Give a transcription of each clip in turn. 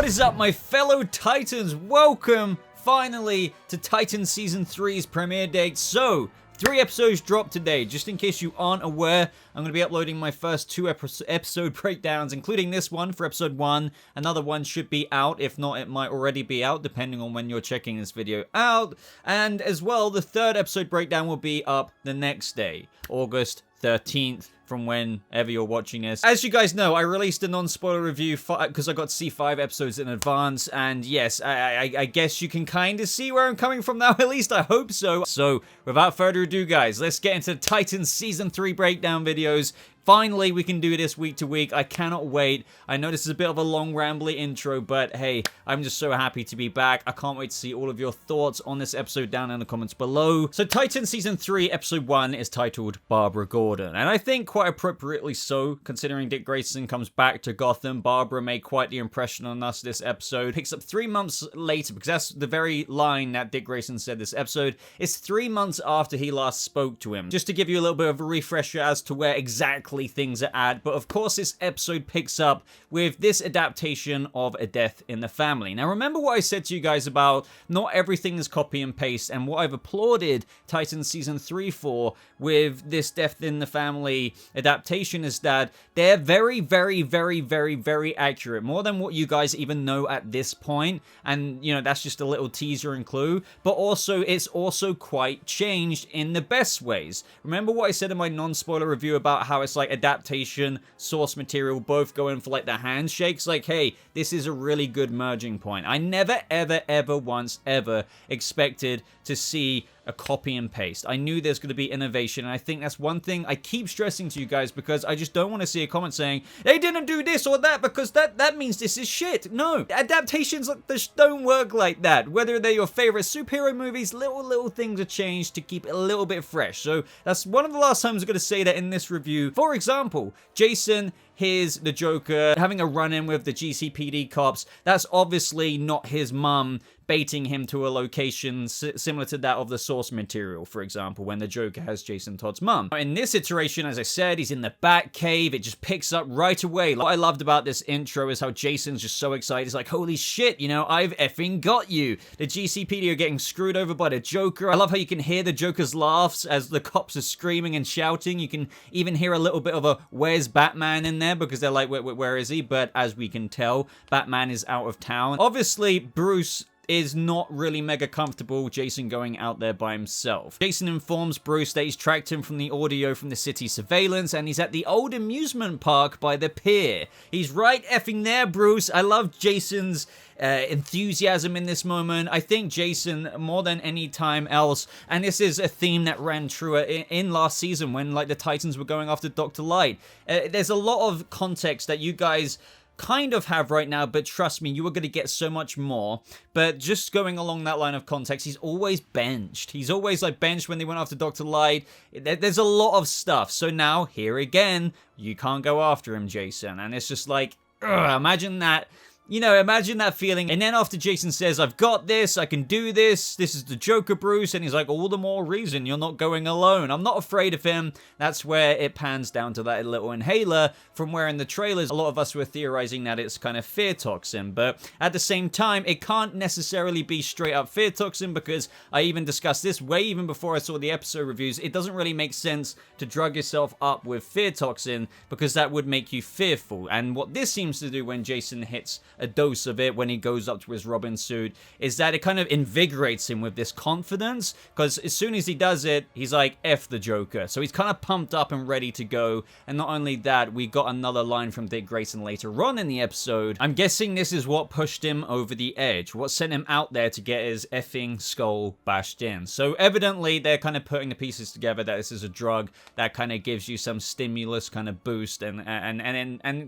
What is up, my fellow Titans? Welcome, finally, to Titan Season 3's premiere date. So, 3 episodes dropped today. Just in case you aren't aware, I'm going to be uploading my first 2 episode breakdowns, including this one for episode 1. Another one should be out. If not, it might already be out, depending on when you're checking this video out. And as well, the 3rd episode breakdown will be up the next day, August 13th. From whenever you're watching this. As you guys know, I released a non-spoiler review because I got to see 5 episodes in advance, and yes, I guess you can kind of see where I'm coming from now, at least I hope so. So, without further ado, guys, let's get into Titan Season 3 breakdown videos. Finally, we can do this week to week. I cannot wait. I know this is a bit of a long, rambly intro, but hey, I'm just so happy to be back. I can't wait to see all of your thoughts on this episode down in the comments below. So, Titan Season 3, Episode 1 is titled Barbara Gordon, and I think quite appropriately so, considering Dick Grayson comes back to Gotham. Barbara made quite the impression on us this episode. Picks up 3 months later, because that's the very line that Dick Grayson said this episode. It's 3 months after he last spoke to him. Just to give you a little bit of a refresher as to where exactly things are at, but of course this episode picks up with this adaptation of A Death in the Family. Now remember what I said to you guys about not everything is copy and paste, and what I've applauded Titan Season 3 for with this Death in the Family adaptation is that they're very, very, very, very, very accurate, more than what you guys even know at this point, and you know, that's just a little teaser and clue, but also it's also quite changed in the best ways. Remember what I said in my non-spoiler review about how it's like adaptation, source material, both going for like the handshakes? Like, hey, this is a really good merging point. I never, ever, ever once ever expected to see a copy and paste. I knew there's going to be innovation, and I think that's one thing I keep stressing to you guys, because I just don't want to see a comment saying they didn't do this or that because that means this is shit. No, adaptations just don't work like that. Whether they're your favorite superhero movies, little things are changed to keep it a little bit fresh. So that's one of the last times I'm going to say that in this review. For example, Jason here's the Joker having a run-in with the GCPD cops. That's obviously not his mum baiting him to a location similar to that of the source material, for example, when the Joker has Jason Todd's mum. In this iteration, as I said, he's in the Batcave. It just picks up right away. What I loved about this intro is how Jason's just so excited. He's like, holy shit, you know, I've effing got you. The GCPD are getting screwed over by the Joker. I love how you can hear the Joker's laughs as the cops are screaming and shouting. You can even hear a little bit of a where's Batman in there, because they're like, where is he? But as we can tell, Batman is out of town. Obviously, Bruce is not really mega comfortable Jason going out there by himself. Jason informs Bruce that he's tracked him from the audio from the city surveillance, and he's at the old amusement park by the pier. He's right effing there, Bruce. I love Jason's enthusiasm in this moment. I think Jason, more than any time else, and this is a theme that ran true in last season when like the Titans were going after Dr. Light. There's a lot of context that you guys kind of have right now, but trust me, you are going to get so much more. But just going along that line of context, he's always benched. He's always like benched when they went after Dr. Light. There's a lot of stuff. So now, here again, you can't go after him, Jason. And it's just like, imagine that. You know, imagine that feeling. And then after Jason says, I've got this, I can do this, this is the Joker, Bruce, and he's like, all the more reason you're not going alone. I'm not afraid of him. That's where it pans down to that little inhaler, from where in the trailers, a lot of us were theorizing that it's kind of fear toxin. But at the same time, it can't necessarily be straight up fear toxin, because I even discussed this way even before I saw the episode reviews. It doesn't really make sense to drug yourself up with fear toxin, because that would make you fearful. And what this seems to do when Jason hits a dose of it when he goes up to his Robin suit is that it kind of invigorates him with this confidence, because as soon as he does it, he's like, F the Joker. So he's kind of pumped up and ready to go. And not only that, we got another line from Dick Grayson later on in the episode. I'm guessing this is what pushed him over the edge, what sent him out there to get his effing skull bashed in. So evidently they're kind of putting the pieces together that this is a drug that kind of gives you some stimulus kind of boost, and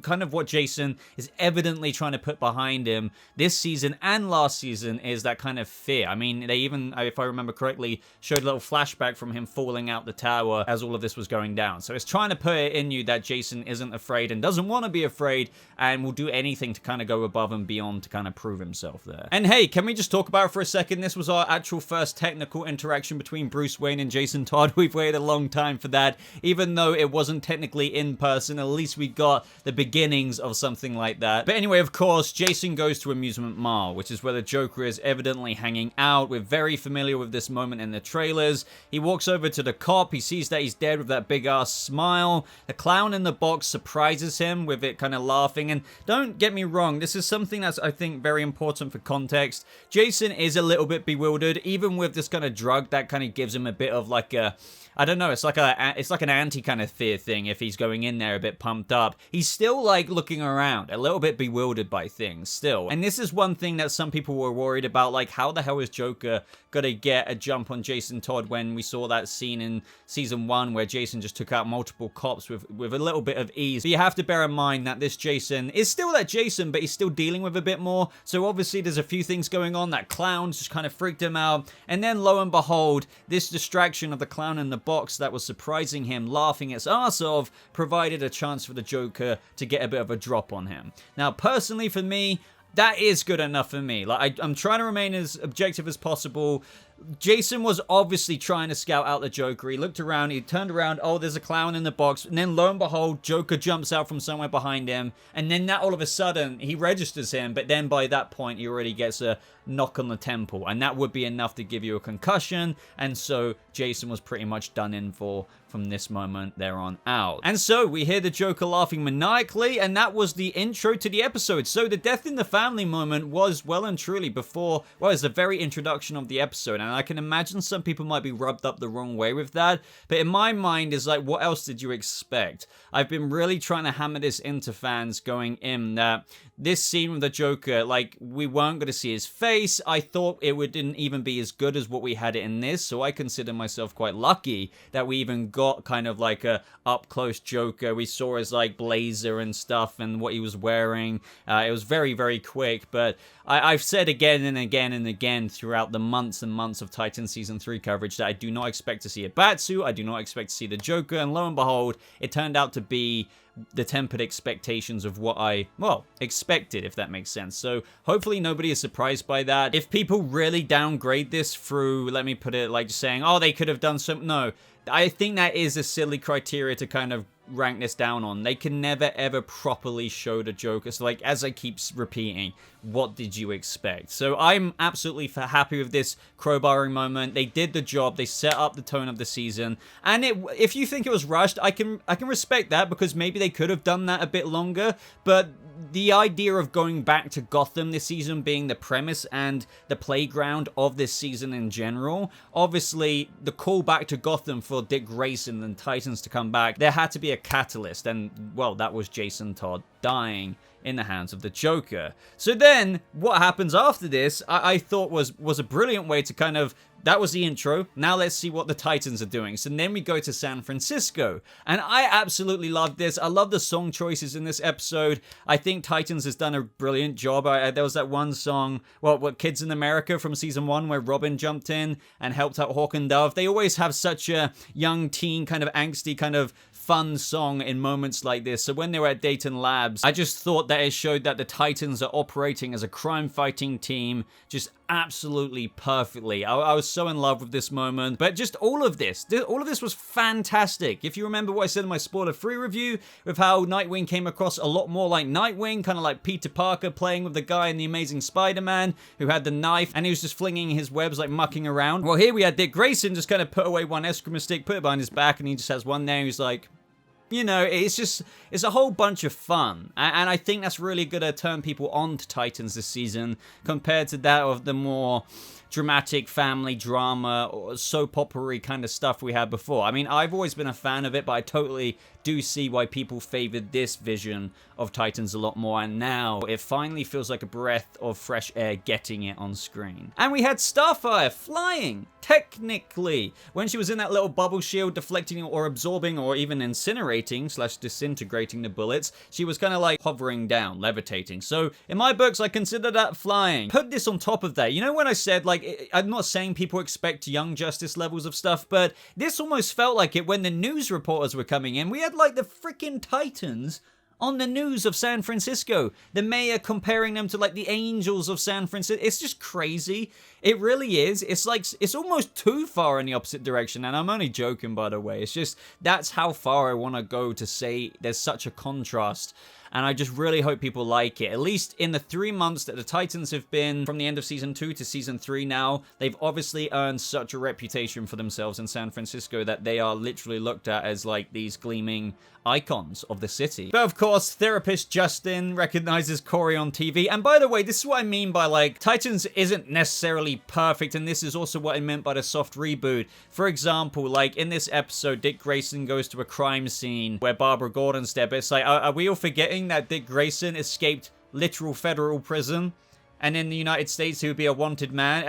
kind of what Jason is evidently trying to put behind him this season and last season is that kind of fear. I mean, they even, if I remember correctly, showed a little flashback from him falling out the tower as all of this was going down. So it's trying to put it in you that Jason isn't afraid and doesn't want to be afraid and will do anything to kind of go above and beyond to kind of prove himself there. And hey, can we just talk about it for a second? This was our actual first technical interaction between Bruce Wayne and Jason Todd. We've waited a long time for that. Even though it wasn't technically in person, at least we got the beginnings of something like that. But anyway, of course, course, Jason goes to Amusement Mall, which is where the Joker is evidently hanging out. We're very familiar with this moment in the trailers. He walks over to the cop. He sees that he's dead with that big-ass smile. The clown in the box surprises him with it kind of laughing. And don't get me wrong, this is something that's, I think, very important for context. Jason is a little bit bewildered, even with this kind of drug that kind of gives him a bit of like a, I don't know, it's like an anti kind of fear thing if he's going in there a bit pumped up. He's still like looking around, a little bit bewildered by things still. And this is one thing that some people were worried about, like how the hell is Joker gonna get a jump on Jason Todd when we saw that scene in season 1 where Jason just took out multiple cops with a little bit of ease. But you have to bear in mind that this Jason is still that Jason, but he's still dealing with a bit more. So obviously there's a few things going on. That clown just kind of freaked him out. And then lo and behold, this distraction of the clown in the box that was surprising him, laughing its ass off, provided a chance for the Joker to get a bit of a drop on him. Now, personally for me, that is good enough for me. Like, I'm trying to remain as objective as possible. Jason was obviously trying to scout out the Joker. He looked around, he turned around, oh, there's a clown in the box, and then lo and behold, Joker jumps out from somewhere behind him, and then that all of a sudden, he registers him, but then by that point, he already gets a knock on the temple, and that would be enough to give you a concussion, and so Jason was pretty much done in for from this moment there on out. And so we hear the Joker laughing maniacally, and that was the intro to the episode. So the death in the family moment was well and truly before, well, it's the very introduction of the episode, and I can imagine some people might be rubbed up the wrong way with that, but in my mind is like, what else did you expect? I've been really trying to hammer this into fans going in that this scene with the Joker, like, we weren't going to see his face. I thought it didn't even be as good as what we had it in this, so I consider myself quite lucky that we even got kind of like a up-close Joker. We saw his, like, blazer and stuff and what he was wearing. It was very, very quick, but I've said again and again and again throughout the months and months of Titan Season 3 coverage that I do not expect to see a Batsuit. I do not expect to see the Joker, and lo and behold, it turned out to be the tempered expectations of what I, well, expected, if that makes sense. So hopefully nobody is surprised by that. If people really downgrade this through, let me put it like just saying, oh, they could have done something. No, I think that is a silly criteria to kind of rank this down on. They can never ever properly show the Joker. So like, as I keep repeating, what did you expect? So I'm absolutely happy with this crowbarring moment. They did the job. They set up the tone of the season. And if you think it was rushed, I can respect that, because maybe they could have done that a bit longer. But the idea of going back to Gotham this season being the premise and the playground of this season in general, obviously the call back to Gotham for Dick Grayson and Titans to come back, there had to be a catalyst, and well, that was Jason Todd dying in the hands of the Joker. So then, what happens after this, I thought was a brilliant way to kind of, that was the intro. Now let's see what the Titans are doing. So then we go to San Francisco. And I absolutely love this. I love the song choices in this episode. I think Titans has done a brilliant job. There was that one song, what Kids in America from season 1, where Robin jumped in and helped out Hawk and Dove. They always have such a young teen kind of angsty kind of fun song in moments like this. So when they were at Dayton Labs, I just thought that it showed that the Titans are operating as a crime-fighting team just absolutely perfectly. I was so in love with this moment. But just all of this was fantastic. If you remember what I said in my spoiler-free review, with how Nightwing came across a lot more like Nightwing, kind of like Peter Parker playing with the guy in The Amazing Spider-Man who had the knife and he was just flinging his webs, like mucking around. Well, here we had Dick Grayson just kind of put away one excrement stick, put it behind his back, and he just has one there. He's like, you know, it's a whole bunch of fun. And I think that's really going to turn people on to Titans this season compared to that of the more dramatic family drama or soap opera kind of stuff we had before. I mean, I've always been a fan of it, but I totally do see why people favored this vision of Titans a lot more, and now it finally feels like a breath of fresh air getting it on screen. And we had Starfire flying, technically. When she was in that little bubble shield deflecting or absorbing or even incinerating / disintegrating the bullets, she was kind of like hovering down, levitating. So in my books, I consider that flying. Put this on top of that. You know when I said, like, I'm not saying people expect Young Justice levels of stuff, but this almost felt like it when the news reporters were coming in. We had like the freaking Titans on the news of San Francisco. The mayor comparing them to like the angels of San Francisco. It's just crazy. It really is. It's like, it's almost too far in the opposite direction. And I'm only joking, by the way. It's just, that's how far I want to go to say there's such a contrast. and I just really hope people like it. At least in the 3 months that the Titans have been from the end of season 2 to season 3 now, they've obviously earned such a reputation for themselves in San Francisco that they are literally looked at as like these gleaming icons of the city. But of course, therapist Justin recognizes Corey on TV. And by the way, this is what I mean by like, Titans isn't necessarily perfect, and this is also what I meant by the soft reboot. For example, like in this episode, Dick Grayson goes to a crime scene where Barbara Gordon's there, but it's like, are we all forgetting that Dick Grayson escaped literal federal prison? And in the United States, he would be a wanted man.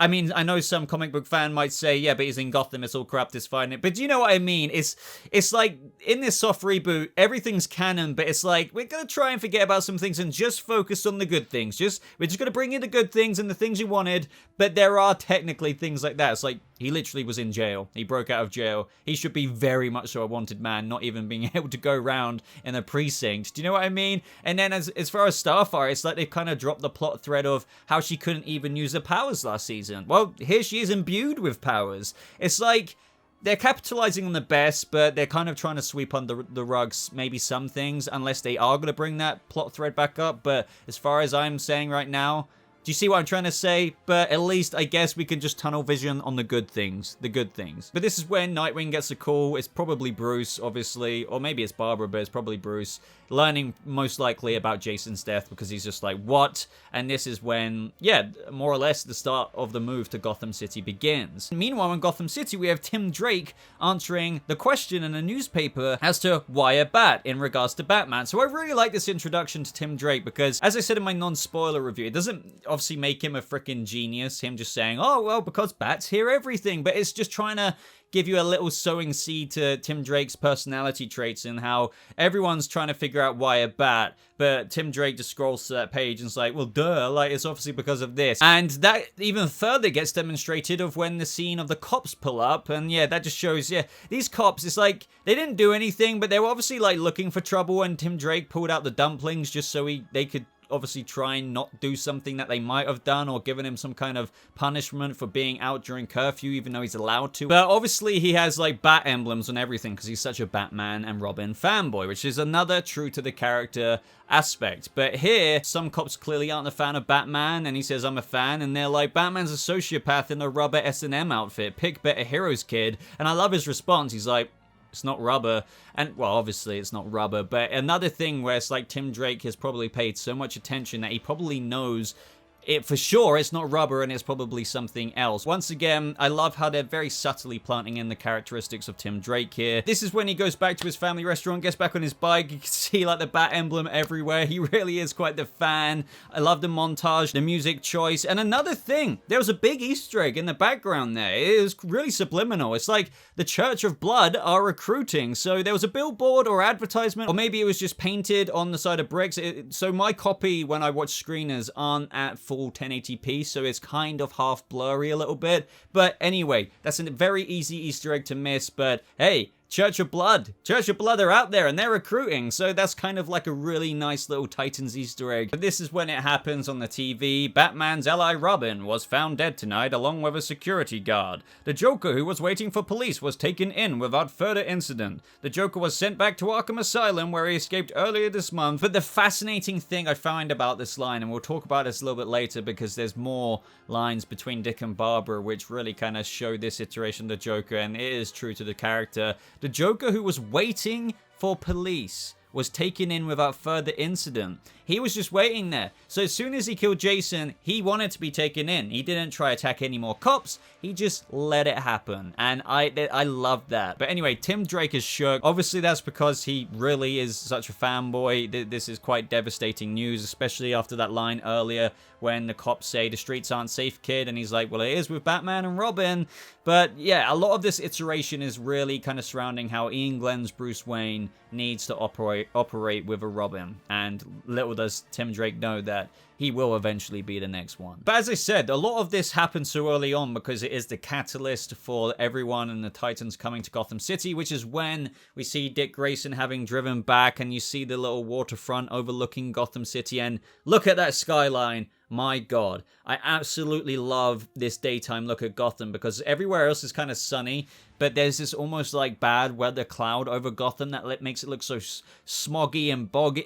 I mean, I know some comic book fan might say, yeah, but he's in Gotham, it's all corrupt, it's fine. But do you know what I mean? It's like, in this soft reboot, everything's canon, but it's like, we're gonna try and forget about some things and just focus on the good things. We're just gonna bring you the good things and the things you wanted, but there are technically things like that. It's like, he literally was in jail. He broke out of jail. He should be very much so a wanted man, not even being able to go around in a precinct. Do you know what I mean? And then as far as Starfire, it's like they've kind of dropped the plot thread of how she couldn't even use her powers last season. Well, here she is imbued with powers. It's like, they're capitalizing on the best, but they're kind of trying to sweep under the rugs maybe some things, unless they are going to bring that plot thread back up. But as far as I'm saying right now, do you see what I'm trying to say? But at least, I guess, we can just tunnel vision on the good things. The good things. But this is when Nightwing gets a call. It's probably Bruce, obviously. Or maybe it's Barbara, but it's probably Bruce. Learning, most likely, about Jason's death, because he's just like, what? And this is when, yeah, more or less, the start of the move to Gotham City begins. Meanwhile, in Gotham City, we have Tim Drake answering the question in a newspaper as to why a bat in regards to Batman. So I really like this introduction to Tim Drake, because, as I said in my non-spoiler review, it doesn't obviously make him a freaking genius, him just saying, oh, well, because bats hear everything, but it's just trying to give you a little sowing seed to Tim Drake's personality traits and how everyone's trying to figure out why a bat, but Tim Drake just scrolls to that page and is like, well, duh, like, it's obviously because of this. And that even further gets demonstrated of when the scene of the cops pull up, and yeah, that just shows, yeah, these cops, it's like, they didn't do anything, but they were obviously, like, looking for trouble, and Tim Drake pulled out the dumplings just so they could obviously try and not do something that they might have done, or given him some kind of punishment for being out during curfew, even though he's allowed to. But obviously he has like bat emblems on everything because he's such a Batman and Robin fanboy, which is another true to the character aspect. But here, some cops clearly aren't a fan of Batman, and he says, I'm a fan, and they're like, Batman's a sociopath in a rubber S&M outfit. Pick better heroes, kid. And I love his response. He's like, it's not rubber. And, well, obviously it's not rubber, but another thing where it's like Tim Drake has probably paid so much attention that he probably knows it for sure it's not rubber, and it's probably something else. Once again, I love how they're very subtly planting in the characteristics of Tim Drake here. This is when he goes back to his family restaurant, gets back on his bike. You can see like the bat emblem everywhere. He really is quite the fan. I love the montage, the music choice. And another thing, there was a big Easter egg in the background there. It was really subliminal. It's like the Church of Blood are recruiting. So there was a billboard or advertisement, or maybe it was just painted on the side of bricks. So my copy, when I watch screeners, aren't at full 1080p, so it's kind of half blurry a little bit. But anyway, that's a very easy Easter egg to miss, but hey, Church of Blood are out there and they're recruiting, so that's kind of like a really nice little Titans Easter egg. But this is when it happens on the TV. Batman's ally Robin was found dead tonight along with a security guard. The Joker, who was waiting for police, was taken in without further incident. The Joker was sent back to Arkham Asylum where he escaped earlier this month. But the fascinating thing I find about this line, and we'll talk about this a little bit later because there's more lines between Dick and Barbara which really kind of show this iteration of the Joker, and it is true to the character. The Joker, who was waiting for police, was taken in without further incident. He was just waiting there. So as soon as he killed Jason, he wanted to be taken in. He didn't try to attack any more cops. He just let it happen. And I love that. But anyway, Tim Drake is shook. Obviously, that's because he really is such a fanboy. This is quite devastating news, especially after that line earlier when the cops say the streets aren't safe, kid. And he's like, well, it is with Batman and Robin. But yeah, a lot of this iteration is really kind of surrounding how Ian Glenn's Bruce Wayne needs to operate with a Robin. And little does Tim Drake know that he will eventually be the next one. But as I said, a lot of this happened so early on because it is the catalyst for everyone and the Titans coming to Gotham City, which is when we see Dick Grayson having driven back, and you see the little waterfront overlooking Gotham City, and look at that skyline. My God, I absolutely love this daytime look at Gotham because everywhere else is kind of sunny, but there's this almost like bad weather cloud over Gotham that makes it look so smoggy and boggy.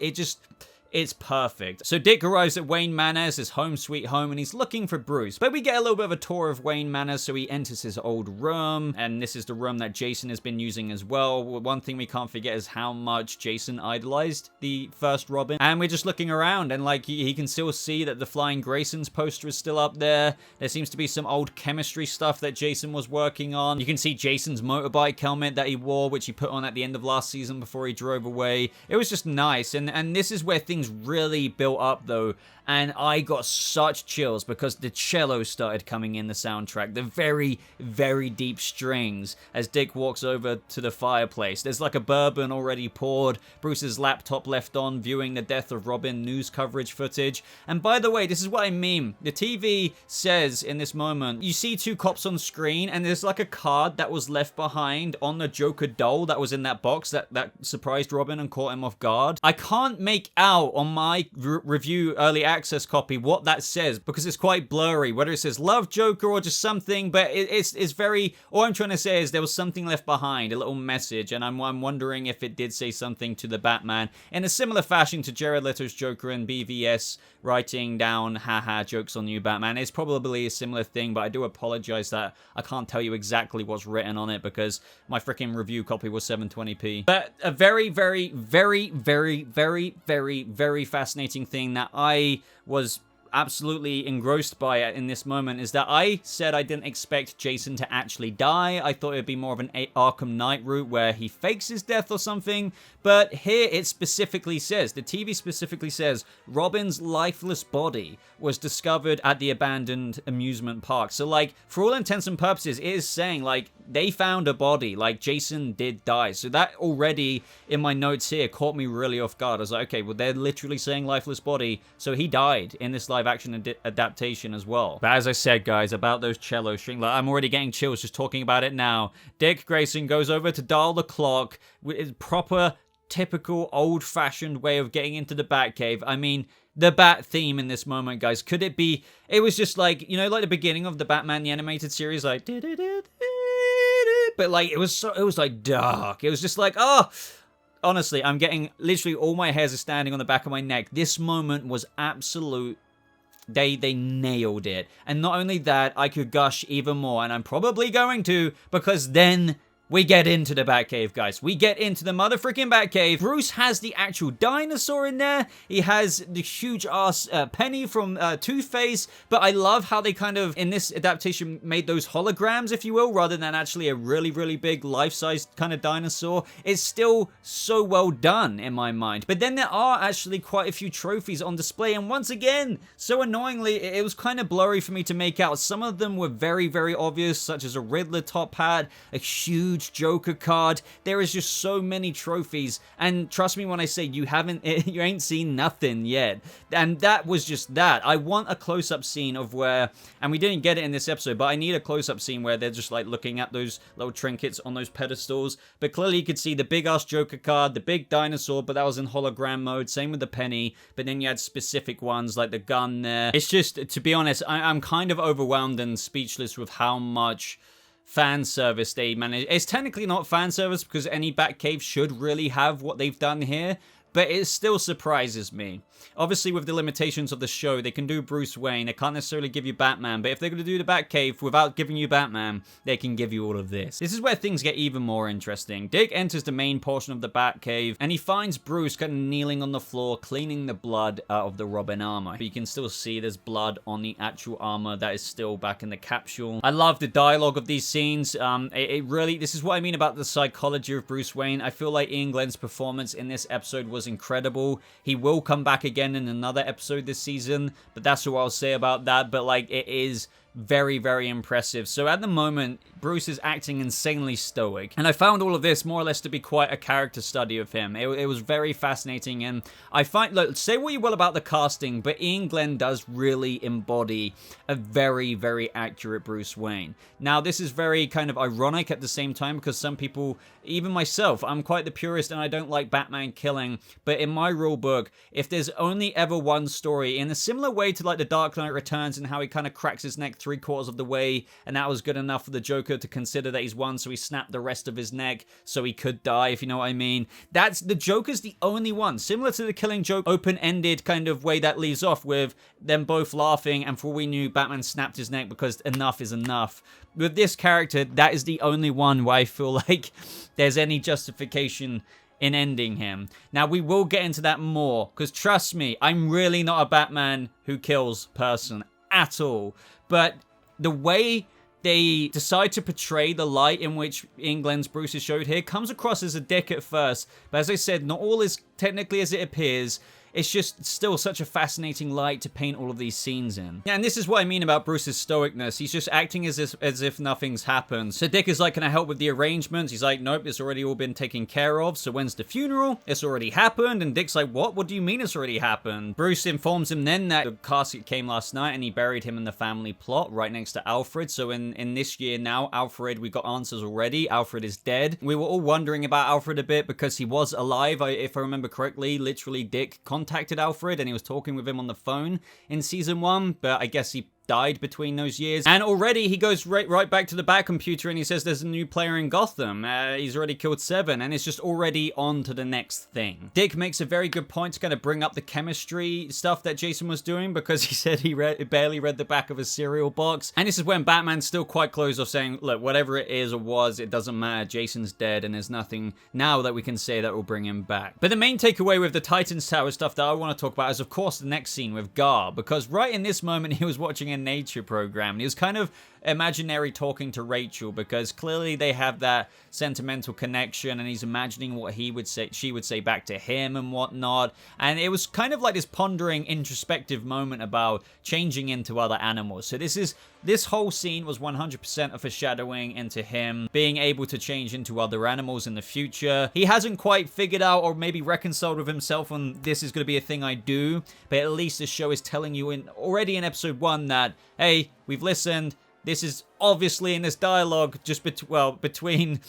It's perfect. So Dick arrives at Wayne Manor, his home sweet home, and he's looking for Bruce. But we get a little bit of a tour of Wayne Manor, so he enters his old room, and this is the room that Jason has been using as well. One thing we can't forget is how much Jason idolized the first Robin. And we're just looking around, and like he can still see that the Flying Graysons poster is still up there. There seems to be some old chemistry stuff that Jason was working on. You can see Jason's motorbike helmet that he wore, which he put on at the end of last season before he drove away. It was just nice, and this is where things really built up though, and I got such chills because the cello started coming in the soundtrack, the very, very deep strings as Dick walks over to the fireplace. There's like a bourbon already poured, Bruce's laptop left on, viewing the death of Robin news coverage footage. And by the way, this is what I mean. The TV says in this moment, you see two cops on screen, and there's like a card that was left behind on the Joker doll that was in that box that surprised Robin and caught him off guard. I can't make out on my review early access copy what that says because it's quite blurry, whether it says love Joker or just something, but it's very, all I'm trying to say is there was something left behind, a little message, and I'm wondering if it did say something to the Batman in a similar fashion to Jared Leto's Joker and BVS writing down haha jokes on you Batman. It's probably a similar thing, but I do apologize that I can't tell you exactly what's written on it because my freaking review copy was 720p. But a very, very, very, very, very, very, very fascinating thing that I was absolutely engrossed by it in this moment is that I said I didn't expect Jason to actually die. I thought it'd be more of an Arkham Knight route where he fakes his death or something, but here it specifically says, the TV specifically says, Robin's lifeless body was discovered at the abandoned amusement park. So like, for all intents and purposes, it is saying like, they found a body, like Jason did die. So that already in my notes here caught me really off guard. I was like, okay, well they're literally saying lifeless body, so he died in this live action adaptation as well. But as I said, guys, about those cello strings, like, I'm already getting chills just talking about it now. Dick Grayson goes over to dial the clock with proper, typical, old-fashioned way of getting into the Batcave. I mean, the Bat theme in this moment, guys, could it be, it was just like, you know, like the beginning of the Batman the Animated Series, like, but like, it was like dark. It was just like, oh, honestly, I'm getting, literally all my hairs are standing on the back of my neck. This moment was absolute. They nailed it. And not only that, I could gush even more, and I'm probably going to, because then we get into the Batcave, guys. We get into the motherfucking Batcave. Bruce has the actual dinosaur in there. He has the huge-ass penny from Two-Face. But I love how they kind of, in this adaptation, made those holograms, if you will, rather than actually a really, really big life-size kind of dinosaur. It's still so well done, in my mind. But then there are actually quite a few trophies on display. And once again, so annoyingly, it was kind of blurry for me to make out. Some of them were very, very obvious, such as a Riddler top hat, a huge Joker card. There is just so many trophies, and trust me when I say you ain't seen nothing yet. And that was just that. I want a close-up scene of where, and we didn't get it in this episode, but I need a close-up scene where they're just like looking at those little trinkets on those pedestals. But clearly you could see the big-ass Joker card, the big dinosaur, but that was in hologram mode. Same with the penny, but then you had specific ones like the gun there. It's just, to be honest, I'm kind of overwhelmed and speechless with how much fan service they manage. It's technically not fan service because any Batcave should really have what they've done here, but it still surprises me. Obviously, with the limitations of the show, they can do Bruce Wayne. They can't necessarily give you Batman, but if they're going to do the Batcave without giving you Batman, they can give you all of this. This is where things get even more interesting. Dick enters the main portion of the Batcave, and he finds Bruce kind of kneeling on the floor, cleaning the blood out of the Robin armor. But you can still see there's blood on the actual armor that is still back in the capsule. I love the dialogue of these scenes. It really, this is what I mean about the psychology of Bruce Wayne. I feel like Ian Glenn's performance in this episode was incredible. He will come back again in another episode this season, but that's all I'll say about that. But like, it is very, very impressive. So at the moment, Bruce is acting insanely stoic. And I found all of this more or less to be quite a character study of him. It was very fascinating. And I find, look, say what you will about the casting, but Ian Glenn does really embody a very, very accurate Bruce Wayne. Now, this is very kind of ironic at the same time because some people, even myself, I'm quite the purist and I don't like Batman killing. But in my rule book, if there's only ever one story, in a similar way to like The Dark Knight Returns and how he kind of cracks his neck 3/4 of the way, and that was good enough for the Joker to consider that he's won, so he snapped the rest of his neck so he could die, if you know what I mean. That's the Joker's the only one, similar to the Killing Joke open-ended kind of way that leaves off with them both laughing, and for all we knew, Batman snapped his neck because enough is enough. With this character, that is the only one where I feel like there's any justification in ending him. Now, we will get into that more, because trust me, I'm really not a Batman who kills person at all. But the way they decide to portray the light in which Ian Glenn's Bruce is showed here comes across as a dick at first. But as I said, not all is technically as it appears. It's just still such a fascinating light to paint all of these scenes in. Yeah, and this is what I mean about Bruce's stoicness. He's just acting as if nothing's happened. So Dick is like, can I help with the arrangements? He's like, nope, it's already all been taken care of. So when's the funeral? It's already happened. And Dick's like, what? What do you mean it's already happened? Bruce informs him then that the casket came last night and he buried him in the family plot right next to Alfred. So in this year now, Alfred, we got answers already. Alfred is dead. We were all wondering about Alfred a bit because he was alive. If I remember correctly, literally Dick contacted Alfred and he was talking with him on the phone in season 1, but I guess he died between those years. And already he goes right back to the Batcomputer and he says there's a new player in Gotham. He's already killed 7 and it's just already on to the next thing. Dick makes a very good point to kind of bring up the chemistry stuff that Jason was doing because he said he barely read the back of a cereal box. And this is when Batman's still quite closed off saying, look, whatever it is or was, it doesn't matter. Jason's dead and there's nothing now that we can say that will bring him back. But the main takeaway with the Titans Tower stuff that I want to talk about is of course the next scene with Gar, because right in this moment he was watching a nature program and he was kind of imaginary talking to Rachel because clearly they have that sentimental connection and he's imagining what he would say, she would say back to him and whatnot. And it was kind of like this pondering introspective moment about changing into other animals. So this whole scene was 100% a foreshadowing into him being able to change into other animals in the future. He hasn't quite figured out or maybe reconciled with himself on this is going to be a thing I do, but at least the show is telling you already in episode 1 that, hey, we've listened. This is obviously in this dialogue just between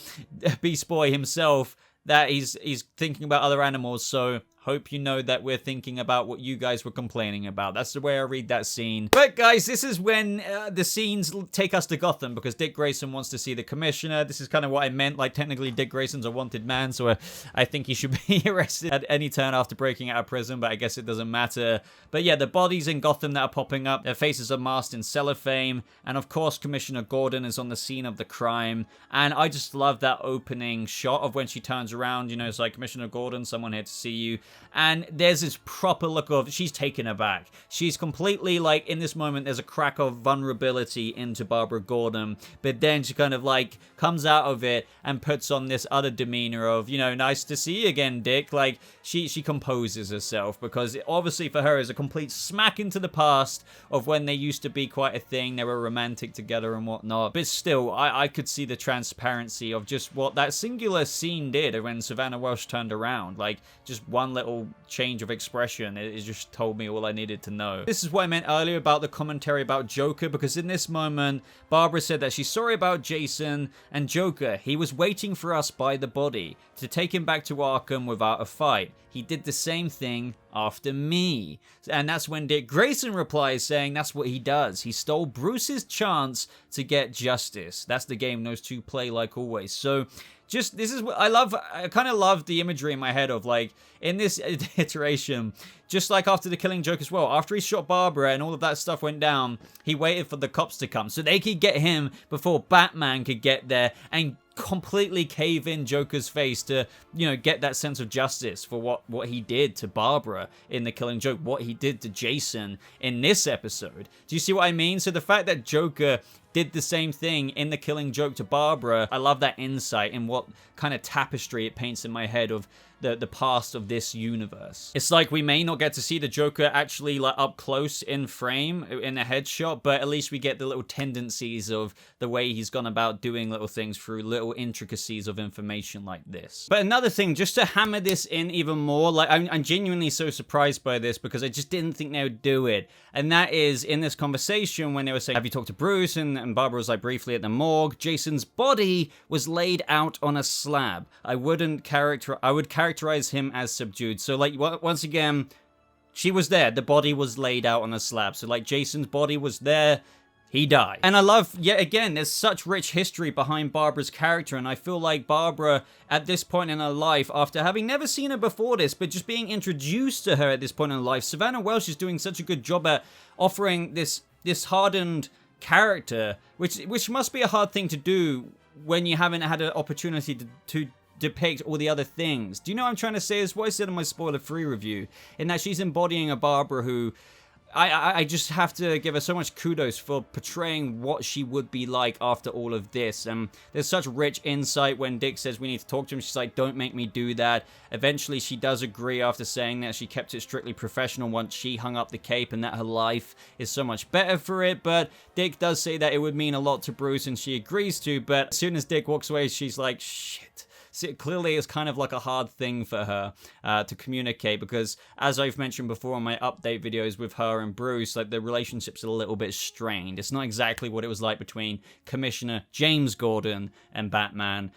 Beast Boy himself that he's thinking about other animals. So hope you know that we're thinking about what you guys were complaining about. That's the way I read that scene. But guys, this is when the scenes take us to Gotham because Dick Grayson wants to see the commissioner. This is kind of what I meant. Like technically Dick Grayson's a wanted man, so I think he should be arrested at any turn after breaking out of prison, but I guess it doesn't matter. But yeah, the bodies in Gotham that are popping up, their faces are masked in cellophane, and of course Commissioner Gordon is on the scene of the crime. And I just love that opening shot of when she turns around, you know, it's like, Commissioner Gordon, someone here to see you. And there's this proper look of, she's taken aback. She's completely like, in this moment, there's a crack of vulnerability into Barbara Gordon. But then she kind of like comes out of it and puts on this other demeanor of, you know, nice to see you again, Dick. Like, she composes herself because obviously for her is a complete smack into the past of when they used to be quite a thing. They were romantic together and whatnot. But still, I could see the transparency of just what that singular scene did when Savannah Welsh turned around. Like, just one little change of expression, it just told me all I needed to know. This is what I meant earlier about the commentary about Joker, because in this moment Barbara said that she's sorry about Jason, and Joker, he was waiting for us by the body to take him back to Arkham without a fight. He did the same thing after me. And that's when Dick Grayson replies saying that's what he does. He stole Bruce's chance to get justice. That's the game those two play like always. So just, this is what I love. I kind of love the imagery in my head of like, in this iteration, just like after the Killing Joke as well, after he shot Barbara and all of that stuff went down, he waited for the cops to come so they could get him before Batman could get there and completely cave in Joker's face to, you know, get that sense of justice for what he did to Barbara in the Killing Joke, what he did to Jason in this episode. Do you see what I mean? So the fact that Joker did the same thing in The Killing Joke to Barbara. I love that insight in what kind of tapestry it paints in my head of the past of this universe. It's like we may not get to see the Joker actually like up close in frame in a headshot, but at least we get the little tendencies of the way he's gone about doing little things through little intricacies of information like this. But another thing, just to hammer this in even more, like I'm genuinely so surprised by this because I just didn't think they would do it. And that is in this conversation when they were saying, have you talked to Bruce? And Barbara was like briefly at the morgue. Jason's body was laid out on a slab. I would characterize him as subdued. So like once again, she was there. The body was laid out on a slab. So like Jason's body was there. He died. And I love, yet again, there's such rich history behind Barbara's character, and I feel like Barbara, at this point in her life, after having never seen her before this, but just being introduced to her at this point in her life, Savannah Welsh is doing such a good job at offering this hardened character, which must be a hard thing to do when you haven't had an opportunity to depict all the other things. Do you know what I'm trying to say? Is what I said in my spoiler-free review, in that she's embodying a Barbara who I just have to give her so much kudos for portraying what she would be like after all of this. And there's such rich insight when Dick says we need to talk to him. She's like, don't make me do that. Eventually, she does agree after saying that she kept it strictly professional once she hung up the cape and that her life is so much better for it. But Dick does say that it would mean a lot to Bruce and she agrees to. But as soon as Dick walks away, she's like, shit. So clearly, it's kind of like a hard thing for her to communicate because, as I've mentioned before in my update videos with her and Bruce, like the relationship's a little bit strained. It's not exactly what it was like between Commissioner James Gordon and Batman.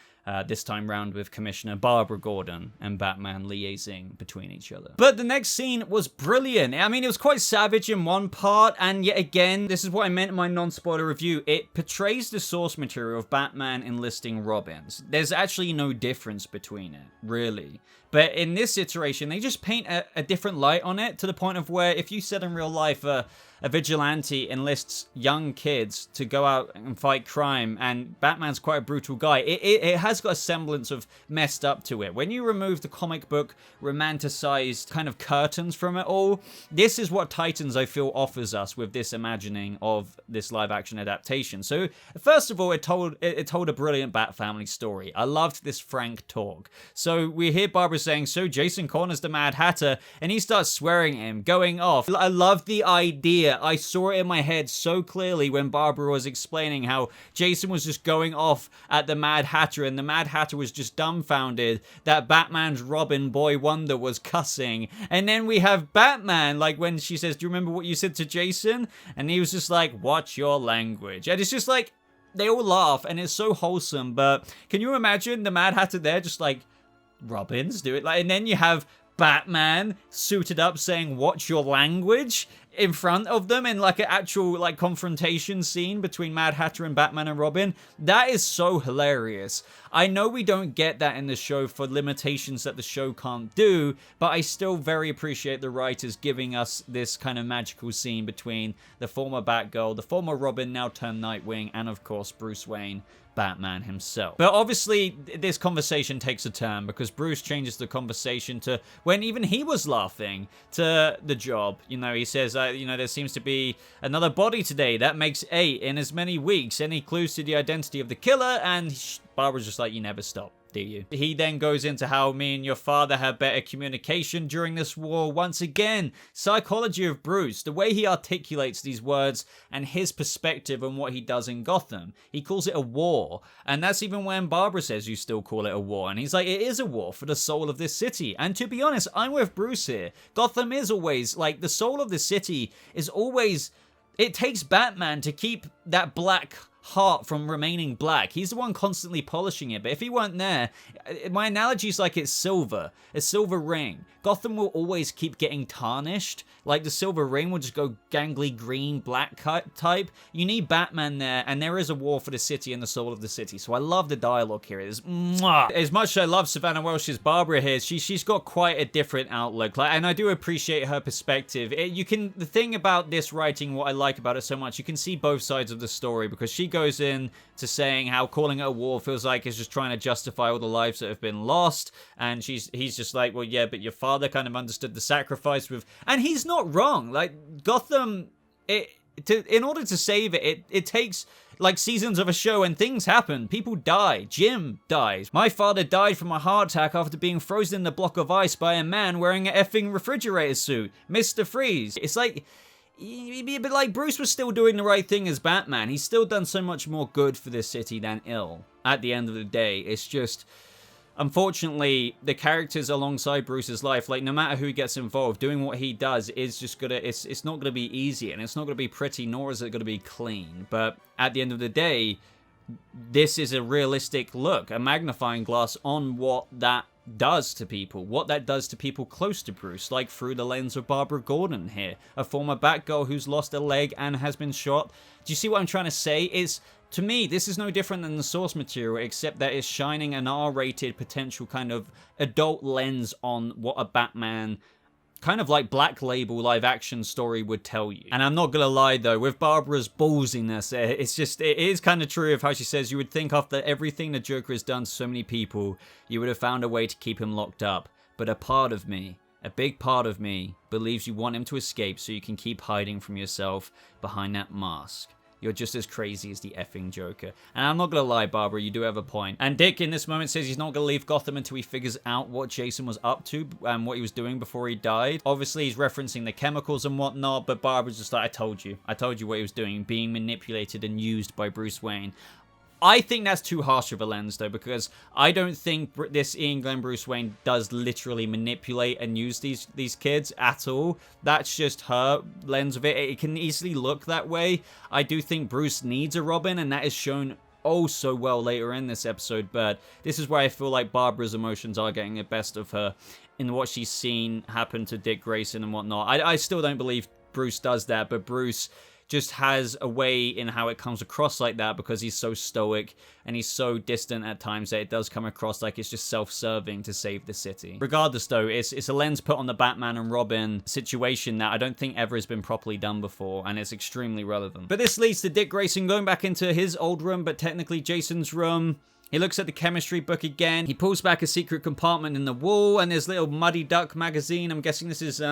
This time round with Commissioner Barbara Gordon and Batman liaising between each other. But the next scene was brilliant. I mean, it was quite savage in one part, and yet again, this is what I meant in my non-spoiler review. It portrays the source material of Batman enlisting Robins. There's actually no difference between it, really. But in this iteration, they just paint a different light on it to the point of where if you said in real life, a vigilante enlists young kids to go out and fight crime, and Batman's quite a brutal guy. It has got a semblance of messed up to it. When you remove the comic book romanticized kind of curtains from it all, this is what Titans, I feel, offers us with this imagining of this live-action adaptation. So, first of all, it told a brilliant Bat family story. I loved this frank talk. So, we hear Barbara saying, so Jason corners the Mad Hatter, and he starts swearing at him, going off. I love the idea. I saw it in my head so clearly when Barbara was explaining how Jason was just going off at the Mad Hatter, and the Mad Hatter was just dumbfounded that Batman's Robin, Boy Wonder, was cussing. And then we have Batman, like when she says, do you remember what you said to Jason? And he was just like, watch your language. And it's just like, they all laugh, and it's so wholesome. But can you imagine the Mad Hatter there just like, Robins do it, like, and then you have Batman suited up saying watch your language in front of them in like an actual like confrontation scene between Mad Hatter and Batman and Robin. That is so hilarious. I know we don't get that in the show for limitations that the show can't do, but I still very appreciate the writers giving us this kind of magical scene between the former Batgirl, the former Robin, now turned Nightwing, and of course Bruce Wayne, Batman himself. But obviously, this conversation takes a turn because Bruce changes the conversation to when even he was laughing to the job. You know, he says, there seems to be another body today. That makes 8 in as many weeks. Any clues to the identity of the killer? And Barbara's just like, you never stop, do you? He then goes into how me and your father had better communication during this war. Once again, psychology of Bruce, the way he articulates these words and his perspective on what he does in Gotham. He calls it a war. And that's even when Barbara says you still call it a war. And he's like, it is a war for the soul of this city. And to be honest, I'm with Bruce here. Gotham is always, like, the soul of the city is always, it takes Batman to keep that black heart from remaining black. He's the one constantly polishing it, but if he weren't there, my analogy is like it's silver, a silver ring. Gotham will always keep getting tarnished, like the silver ring will just go gangly green, black type. You need Batman there, and there is a war for the city and the soul of the city, so I love the dialogue here. It's mwah. As much as I love Savannah Welsh's Barbara here, she's got quite a different outlook, and I do appreciate her perspective. The thing about this writing, what I like about it so much, you can see both sides of the story, because she goes in to saying how calling it a war feels like it's just trying to justify all the lives that have been lost, and he's just like, well, yeah, but your father kind of understood the sacrifice with, and he's not wrong. Like, Gotham, in order to save it, it takes like seasons of a show, and things happen. People die. Jim dies. My father died from a heart attack after being frozen in a block of ice by a man wearing an effing refrigerator suit. Mr. Freeze. It's like, but like Bruce was still doing the right thing as Batman. He's still done so much more good for this city than ill. At the end of the day, it's just, unfortunately, the characters alongside Bruce's life, like no matter who gets involved, doing what he does is just gonna, it's not gonna be easy, and it's not gonna be pretty, nor is it gonna be clean. But at the end of the day, this is a realistic look, a magnifying glass on what that does to people, what that does to people close to Bruce, like through the lens of Barbara Gordon here, a former Batgirl who's lost a leg and has been shot. Do you see what I'm trying to say? Is, to me, this is no different than the source material, except that it's shining an R-rated potential kind of adult lens on what a Batman kind of like Black Label live action story would tell you. And I'm not gonna lie though, with Barbara's ballsiness, it's just, it is kind of true of how she says you would think after everything the Joker has done to so many people, you would have found a way to keep him locked up. But a part of me, a big part of me, believes you want him to escape so you can keep hiding from yourself behind that mask. You're just as crazy as the effing Joker. And I'm not gonna lie, Barbara, you do have a point. And Dick, in this moment, says he's not gonna leave Gotham until he figures out what Jason was up to and what he was doing before he died. Obviously, he's referencing the chemicals and whatnot, but Barbara's just like, I told you what he was doing, being manipulated and used by Bruce Wayne. I think that's too harsh of a lens, though, because I don't think this Ian Glenn Bruce Wayne does literally manipulate and use these kids at all. That's just her lens of it. It can easily look that way. I do think Bruce needs a Robin, and that is shown oh so well later in this episode, but this is where I feel like Barbara's emotions are getting the best of her in what she's seen happen to Dick Grayson and whatnot. I still don't believe Bruce does that, but Bruce just has a way in how it comes across like that because he's so stoic and he's so distant at times that it does come across like it's just self-serving to save the city. Regardless though, it's a lens put on the Batman and Robin situation that I don't think ever has been properly done before, and it's extremely relevant. But this leads to Dick Grayson going back into his old room, but technically Jason's room. He looks at the chemistry book again. He pulls back a secret compartment in the wall, and there's a little Muddy Duck magazine. I'm guessing this is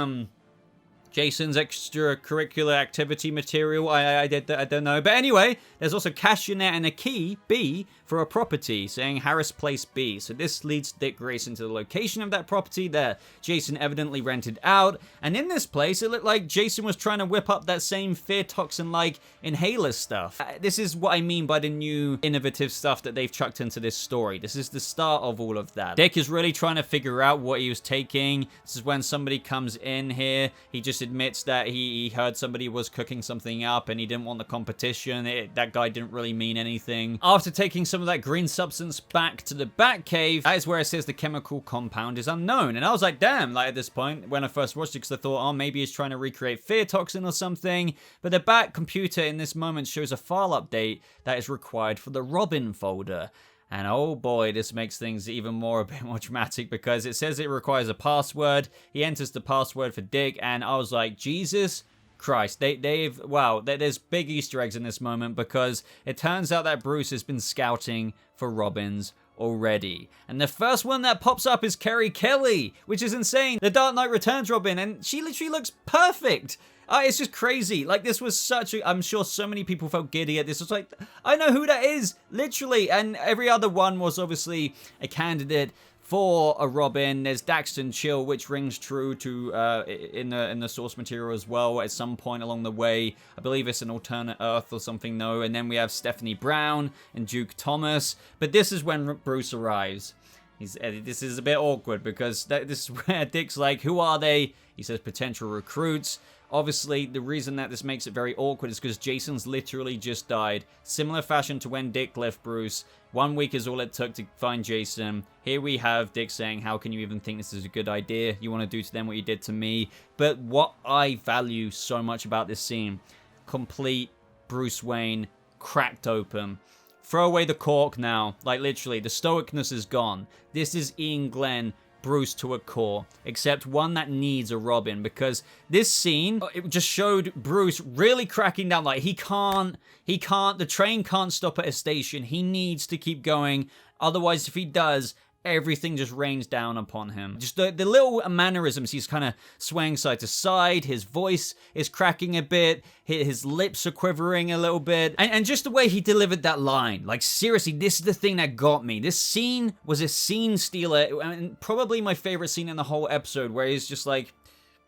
Jason's extracurricular activity material. I don't know. But anyway, there's also cash in there and a key, B, for a property, saying Harris Place B. So this leads Dick Grayson to the location of that property that Jason evidently rented out. And in this place, it looked like Jason was trying to whip up that same fear toxin-like inhaler stuff. This is what I mean by the new innovative stuff that they've chucked into this story. This is the start of all of that. Dick is really trying to figure out what he was taking. This is when somebody comes in here. He just admits that he heard somebody was cooking something up and he didn't want the competition. That guy didn't really mean anything. After taking some of that green substance back to the Batcave, that is where it says the chemical compound is unknown. And I was like, damn, like at this point, when I first watched it, because I thought, oh, maybe he's trying to recreate fear toxin or something. But the Bat computer in this moment shows a file update that is required for the Robin folder. And oh boy, this makes things even more a bit more dramatic because it says it requires a password. He enters the password for Dick, and I was like, Jesus Christ, there's big Easter eggs in this moment because it turns out that Bruce has been scouting for Robins already. And the first one that pops up is Carrie Kelly, which is insane. The Dark Knight Returns Robin, and she literally looks perfect. It's just crazy. Like, this was such a... I'm sure so many people felt giddy at this. It's like, I know who that is, literally. And every other one was obviously a candidate for a Robin. There's Daxton Chill, which rings true to in the source material as well at some point along the way. I believe it's an alternate Earth or something, though. And then we have Stephanie Brown and Duke Thomas. But this is when Bruce arrives. This is a bit awkward because this is where Dick's like, who are they? He says potential recruits. Obviously, the reason that this makes it very awkward is because Jason's literally just died. Similar fashion to when Dick left Bruce. 1 week is all it took to find Jason. Here we have Dick saying, how can you even think this is a good idea? You want to do to them what you did to me. But what I value so much about this scene, complete Bruce Wayne cracked open. Throw away the cork now. Like literally, the stoicness is gone. This is Ian Glenn Bruce to a core, except one that needs a Robin, because this scene, it just showed Bruce really cracking down. Like, the train can't stop at a station. He needs to keep going. Otherwise, if he does, everything just rains down upon him. Just the little mannerisms, he's kind of swaying side to side, his voice is cracking a bit, his lips are quivering a little bit, and just the way he delivered that line. Like, seriously, this is the thing that got me. This scene was a scene stealer, and probably my favorite scene in the whole episode, where he's just like,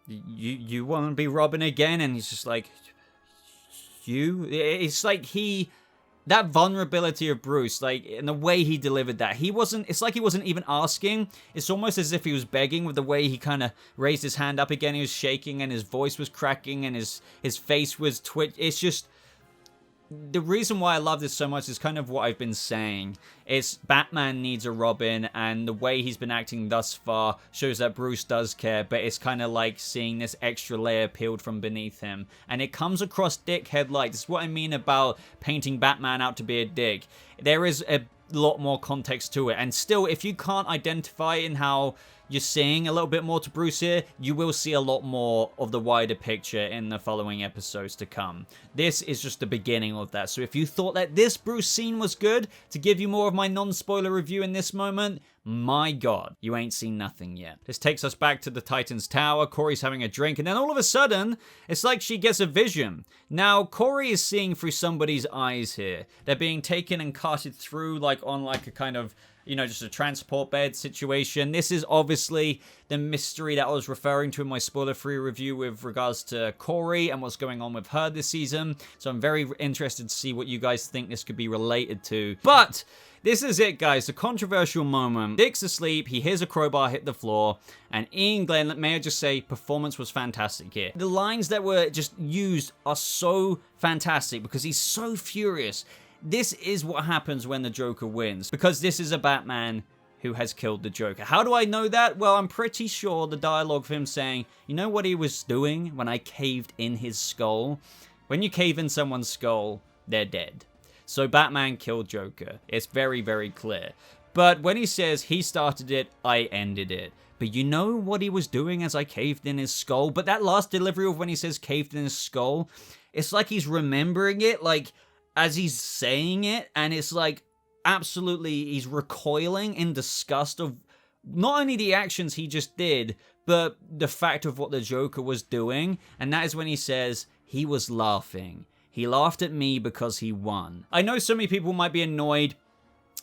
you want to be Robin again? And he's just like, it's like that vulnerability of Bruce, like, in the way he delivered that, it's like he wasn't even asking. It's almost as if he was begging with the way he kind of raised his hand up again. He was shaking and his voice was cracking and his face was It's just, the reason why I love this so much is kind of what I've been saying. It's Batman needs a Robin, and the way he's been acting thus far shows that Bruce does care, but it's kind of like seeing this extra layer peeled from beneath him. And it comes across dickhead-like. This is what I mean about painting Batman out to be a dick. There is a lot more context to it, and still, if you can't identify in how you're seeing a little bit more to Bruce here, you will see a lot more of the wider picture in the following episodes to come. This is just the beginning of that. So if you thought that this Bruce scene was good, to give you more of my non-spoiler review in this moment, my God, you ain't seen nothing yet. This takes us back to the Titan's Tower. Corey's having a drink, and then all of a sudden, it's like she gets a vision. Now, Corey is seeing through somebody's eyes here. They're being taken and carted through, like, on like a kind of, just a transport bed situation. This is obviously the mystery that I was referring to in my spoiler-free review with regards to Corey and what's going on with her this season. So I'm very interested to see what you guys think this could be related to. But this is it, guys. The controversial moment. Dick's asleep. He hears a crowbar hit the floor. And Ian Glenn, may I just say, performance was fantastic here. The lines that were just used are so fantastic because he's so furious. This is what happens when the Joker wins, because this is a Batman who has killed the Joker. How do I know that? Well, I'm pretty sure the dialogue of him saying, you know what he was doing when I caved in his skull? When you cave in someone's skull, they're dead. So Batman killed Joker. It's very, very clear. But when he says he started it, I ended it. But you know what he was doing as I caved in his skull? But that last delivery of when he says caved in his skull, it's like he's remembering it, like, as he's saying it, and it's like, absolutely, he's recoiling in disgust of not only the actions he just did, but the fact of what the Joker was doing. And that is when he says, he was laughing. He laughed at me because he won. I know so many people might be annoyed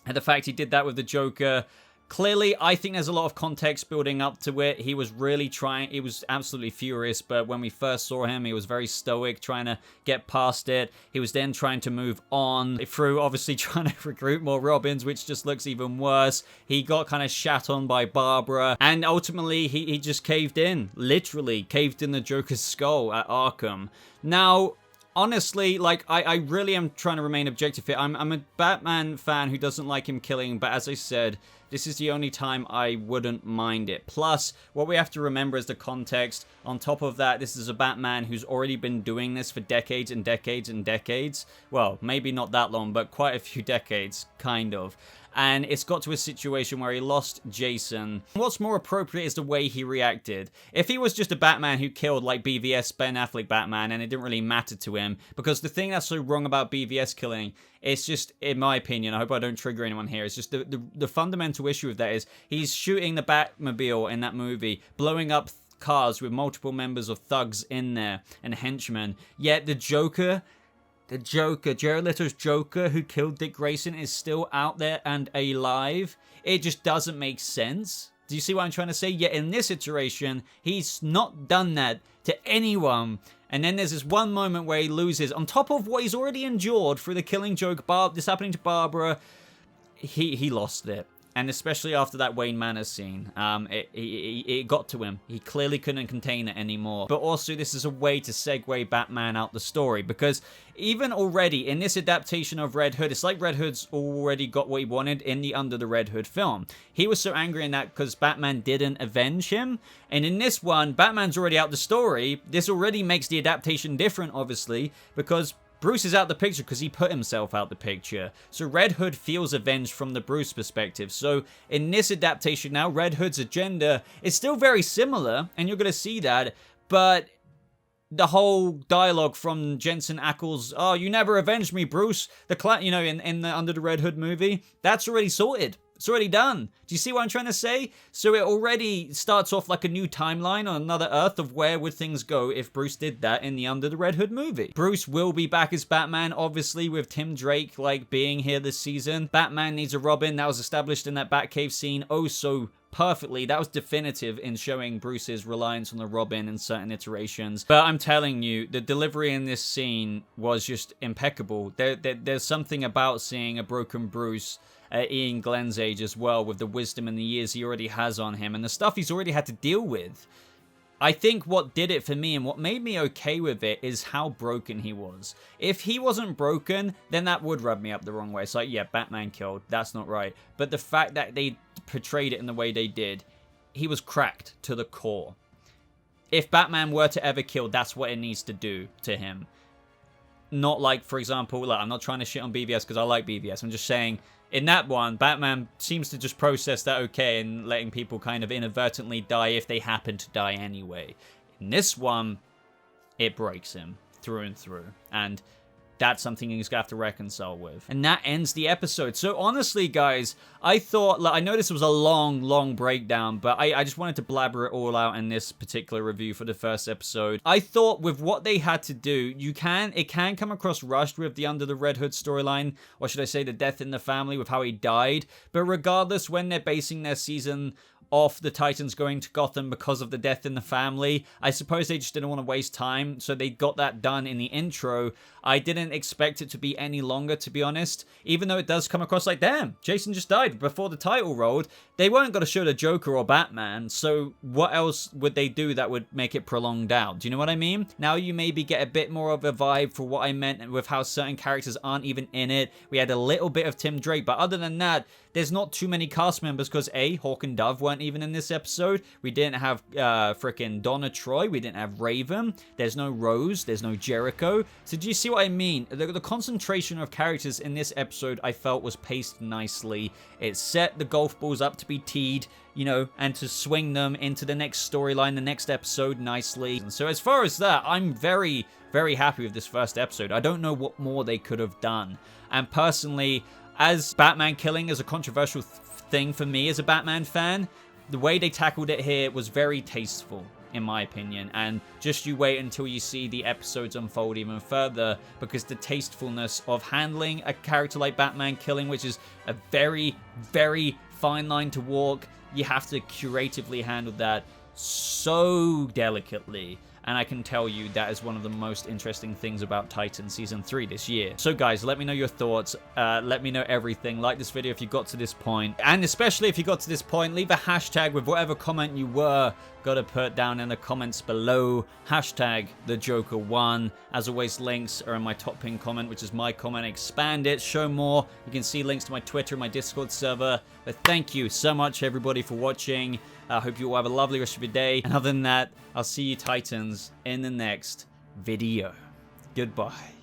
at the fact he did that with the Joker. Clearly, I think there's a lot of context building up to it. He was really trying, he was absolutely furious, but when we first saw him, he was very stoic, trying to get past it. He was then trying to move on through, obviously trying to recruit more Robins, which just looks even worse. He got kind of shat on by Barbara, and ultimately, he just caved in. Literally, caved in the Joker's skull at Arkham. Now, honestly, like, I really am trying to remain objective here. I'm a Batman fan who doesn't like him killing, but as I said, this is the only time I wouldn't mind it. Plus, what we have to remember is the context. On top of that, this is a Batman who's already been doing this for decades and decades and decades. Well, maybe not that long, but quite a few decades, kind of. And it's got to a situation where he lost Jason. What's more appropriate is the way he reacted. If he was just a Batman who killed, like BVS, Ben Affleck Batman, and it didn't really matter to him, because the thing that's so wrong about BVS killing, it's just, in my opinion, I hope I don't trigger anyone here, it's just the fundamental issue of that is he's shooting the Batmobile in that movie, blowing up cars with multiple members of thugs in there and henchmen, yet the Joker, Jared Leto's Joker, who killed Dick Grayson, is still out there and alive. It just doesn't make sense. Do you see what I'm trying to say? Yet in this iteration, he's not done that to anyone. And then there's this one moment where he loses, on top of what he's already endured through the Killing Joke, this happening to Barbara, he lost it. And especially after that Wayne Manor scene, it got to him. He clearly couldn't contain it anymore. But also, this is a way to segue Batman out the story. Because even already, in this adaptation of Red Hood, it's like Red Hood's already got what he wanted in the Under the Red Hood film. He was so angry in that because Batman didn't avenge him. And in this one, Batman's already out the story. This already makes the adaptation different, obviously, because Bruce is out the picture because he put himself out the picture. So Red Hood feels avenged from the Bruce perspective. So in this adaptation now, Red Hood's agenda is still very similar, and you're going to see that, but the whole dialogue from Jensen Ackles, oh, you never avenged me, Bruce, in the Under the Red Hood movie, that's already sorted. It's already done. Do you see what I'm trying to say? So it already starts off like a new timeline on another Earth of where would things go if Bruce did that in the Under the Red Hood movie. Bruce will be back as Batman, obviously, with Tim Drake, like, being here this season. Batman needs a Robin. That was established in that Batcave scene oh so perfectly. That was definitive in showing Bruce's reliance on the Robin in certain iterations. But I'm telling you, the delivery in this scene was just impeccable. There's something about seeing a broken Bruce at Ian Glenn's age as well, with the wisdom and the years he already has on him and the stuff he's already had to deal with. I think what did it for me and what made me okay with it is how broken he was. If he wasn't broken, then that would rub me up the wrong way. It's like, yeah, Batman killed. That's not right. But the fact that they portrayed it in the way they did, he was cracked to the core. If Batman were to ever kill, that's what it needs to do to him. Not like, for example, like, I'm not trying to shit on BVS because I like BVS. I'm just saying, in that one, Batman seems to just process that okay and letting people kind of inadvertently die if they happen to die anyway. In this one, it breaks him through and through. And that's something he's going to have to reconcile with. And that ends the episode. So honestly, guys, I thought, like, I know this was a long breakdown, but I just wanted to blabber it all out in this particular review for the first episode. I thought with what they had to do, it can come across rushed with the Under the Red Hood storyline, or should I say the death in the family with how he died. But regardless, when they're basing their season off the Titans going to Gotham because of the death in the family, I suppose they just didn't want to waste time, so they got that done in the intro. I didn't expect it to be any longer, to be honest, even though it does come across like, damn, Jason just died before the title rolled. They weren't going to show the Joker or Batman, so what else would they do that would make it prolonged out? Do you know what I mean? Now you maybe get a bit more of a vibe for what I meant with how certain characters aren't even in it. We had a little bit of Tim Drake, but other than that, there's not too many cast members because A, Hawk and Dove weren't even in this episode. We didn't have frickin' Donna Troy. We didn't have Raven. There's no Rose. There's no Jericho. So do you see what I mean? The concentration of characters in this episode I felt was paced nicely. It set the golf balls up to be teed, you know, and to swing them into the next storyline, the next episode nicely. And so as far as that, I'm very happy with this first episode. I don't know what more they could have done. And personally, as Batman killing is a controversial thing for me as a Batman fan, the way they tackled it here was very tasteful, in my opinion. And just you wait until you see the episodes unfold even further, because the tastefulness of handling a character like Batman killing, which is a very fine line to walk, you have to curatively handle that so delicately. And I can tell you that is one of the most interesting things about Titan Season 3 this year. So guys, let me know your thoughts. Let me know everything. Like this video if you got to this point. And especially if you got to this point, leave a hashtag with whatever comment you were gotta put down in the comments below. Hashtag TheJoker1. As always, links are in my top pinned comment, which is my comment. Expand it, show more. You can see links to my Twitter and my Discord server. But thank you so much, everybody, for watching. I hope you all have a lovely rest of your day. And other than that, I'll see you Titans in the next video. Goodbye.